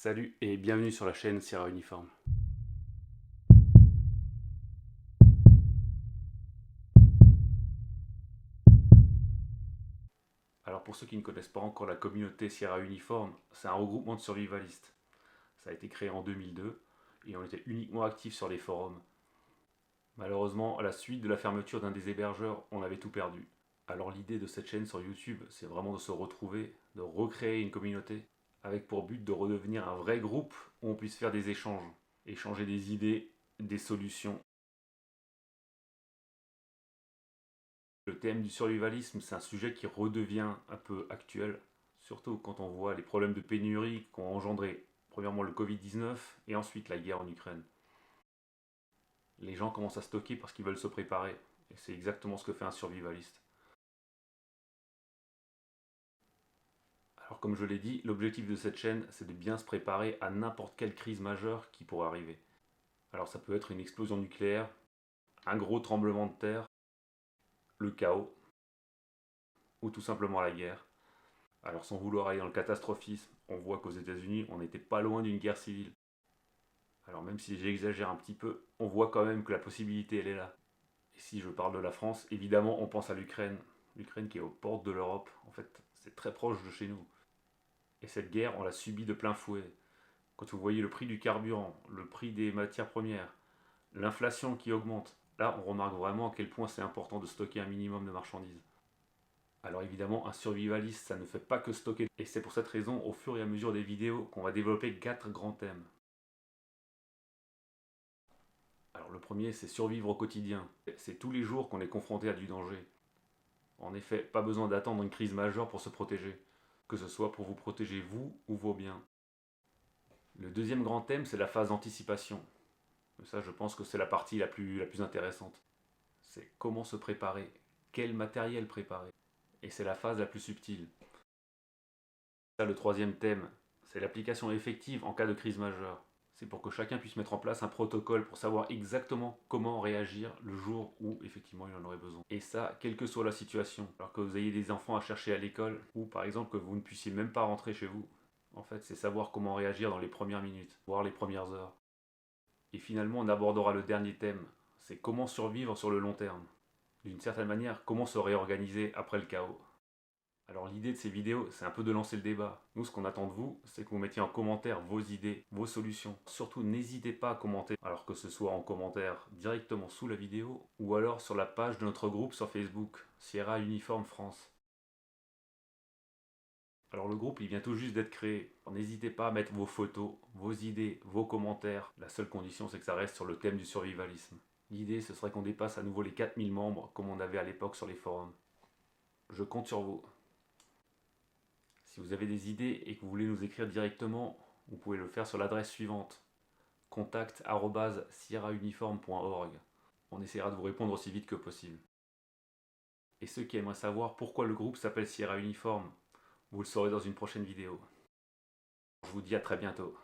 Salut et bienvenue sur la chaîne Sierra Uniforme. Alors pour ceux qui ne connaissent pas encore la communauté Sierra Uniforme, c'est un regroupement de survivalistes. Ça a été créé en 2002 et on était uniquement actifs sur les forums. Malheureusement, à la suite de la fermeture d'un des hébergeurs, on avait tout perdu. Alors l'idée de cette chaîne sur YouTube, c'est vraiment de se retrouver, de recréer une communauté, avec pour but de redevenir un vrai groupe où on puisse faire des échanges, échanger des idées, des solutions. Le thème du survivalisme, c'est un sujet qui redevient un peu actuel, surtout quand on voit les problèmes de pénurie qu'ont engendré premièrement le Covid-19 et ensuite la guerre en Ukraine. Les gens commencent à stocker parce qu'ils veulent se préparer, et c'est exactement ce que fait un survivaliste. Alors comme je l'ai dit, l'objectif de cette chaîne, c'est de bien se préparer à n'importe quelle crise majeure qui pourrait arriver. Alors ça peut être une explosion nucléaire, un gros tremblement de terre, le chaos, ou tout simplement la guerre. Alors sans vouloir aller dans le catastrophisme, on voit qu'aux États-Unis, on n'était pas loin d'une guerre civile. Alors même si j'exagère un petit peu, on voit quand même que la possibilité, elle est là. Et si je parle de la France, évidemment, on pense à l'Ukraine. L'Ukraine qui est aux portes de l'Europe, en fait, c'est très proche de chez nous. Et cette guerre, on l'a subie de plein fouet. Quand vous voyez le prix du carburant, le prix des matières premières, l'inflation qui augmente, là, on remarque vraiment à quel point c'est important de stocker un minimum de marchandises. Alors évidemment, un survivaliste, ça ne fait pas que stocker. Et c'est pour cette raison, au fur et à mesure des vidéos, qu'on va développer 4 grands thèmes. Alors le premier, c'est survivre au quotidien. C'est tous les jours qu'on est confronté à du danger. En effet, pas besoin d'attendre une crise majeure pour se protéger, que ce soit pour vous protéger vous ou vos biens. Le deuxième grand thème, c'est la phase d'anticipation. Ça, je pense que c'est la partie la plus intéressante. C'est comment se préparer, quel matériel préparer. Et c'est la phase la plus subtile. Ça, le troisième thème, c'est l'application effective en cas de crise majeure. C'est pour que chacun puisse mettre en place un protocole pour savoir exactement comment réagir le jour où effectivement il en aurait besoin. Et ça, quelle que soit la situation. Alors que vous ayez des enfants à chercher à l'école, ou par exemple que vous ne puissiez même pas rentrer chez vous. En fait, c'est savoir comment réagir dans les premières minutes, voire les premières heures. Et finalement, on abordera le dernier thème, c'est comment survivre sur le long terme. D'une certaine manière, comment se réorganiser après le chaos. Alors l'idée de ces vidéos, c'est un peu de lancer le débat. Nous, ce qu'on attend de vous, c'est que vous mettiez en commentaire vos idées, vos solutions. Surtout, n'hésitez pas à commenter, alors que ce soit en commentaire directement sous la vidéo, ou alors sur la page de notre groupe sur Facebook, Sierra Uniforme France. Alors le groupe, il vient tout juste d'être créé. N'hésitez pas à mettre vos photos, vos idées, vos commentaires. La seule condition, c'est que ça reste sur le thème du survivalisme. L'idée, ce serait qu'on dépasse à nouveau les 4000 membres, comme on avait à l'époque sur les forums. Je compte sur vous. Si vous avez des idées et que vous voulez nous écrire directement, vous pouvez le faire sur l'adresse suivante: contact@sierrauniforme.org. On essaiera de vous répondre aussi vite que possible. Et ceux qui aimeraient savoir pourquoi le groupe s'appelle Sierra Uniforme, vous le saurez dans une prochaine vidéo. Je vous dis à très bientôt.